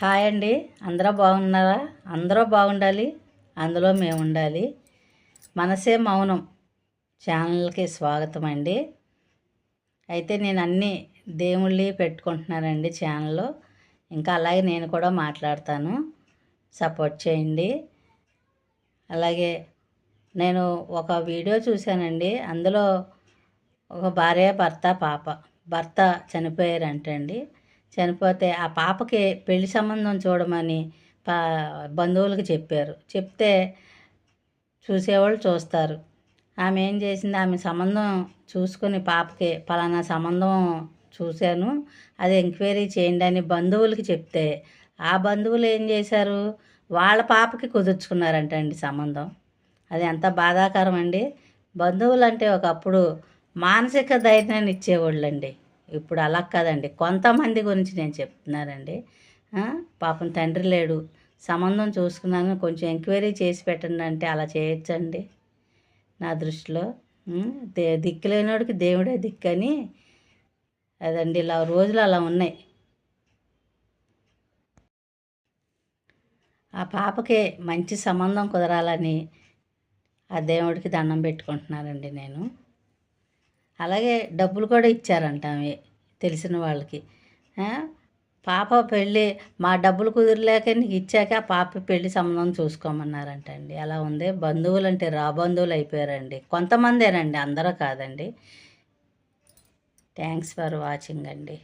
Hi అండి. అందరూ బాగున్నారా? అందరూ బాగుండాలి, అందులో మేము ఉండాలి. మనసే మౌనం ఛానల్కి స్వాగతం అండి. అయితే నేను అన్నీ దేవుళ్ళి పెట్టుకుంటున్నానండి ఛానల్లో. ఇంకా అలాగే నేను కూడా మాట్లాడతాను, సపోర్ట్ చేయండి. అలాగే నేను ఒక వీడియో చూశానండి. అందులో ఒక భార్య భర్త చనిపోయారంటండి. చనిపోతే ఆ పాపకి పెళ్లి సంబంధం చూడమని పా బంధువులకు చెప్పారు. చెప్తే చూసేవాళ్ళు చూస్తారు. ఆమె ఏం చేసింది, ఆమె సంబంధం చూసుకుని పాపకి పలానా సంబంధం చూశాను, అది ఎంక్వైరీ చేయండి అని బంధువులకి చెప్తే ఆ బంధువులు ఏం చేశారు, వాళ్ళ పాపకి కుదుర్చుకున్నారంటండి సంబంధం. అది ఎంత బాధాకరం అండి. బంధువులు అంటే ఒకప్పుడు మానసిక ధైర్యాన్ని ఇచ్చేవాళ్ళండి. ఇప్పుడు అలా కాదండి. కొంతమంది గురించి నేను చెప్తున్నానండి. పాపం తండ్రి లేడు, సంబంధం చూసుకున్నాను, కొంచెం ఎంక్వైరీ చేసి పెట్టండి అంటే అలా చేయొచ్చండి నా దృష్టిలో. దిక్కులేనోడికి దేవుడే దిక్కని అదండి. ఇలా రోజులు అలా ఉన్నాయి. ఆ పాపకి మంచి సంబంధం కుదరాలని ఆ దేవుడికి దండం పెట్టుకుంటున్నానండి నేను. అలాగే డబ్బులు కూడా ఇచ్చారంట ఆమె తెలిసిన వాళ్ళకి. పాప పెళ్ళి మా డబ్బులు కుదిరలేక నీకు ఇచ్చాక ఆ పాప పెళ్ళి సంబంధం చూసుకోమన్నారంట అండి. అలా ఉంది. బంధువులు అంటే బంధువులు అయిపోయారండి. కొంతమందేనండి, అందరూ కాదండి. థ్యాంక్స్ ఫర్ వాచింగ్ అండి.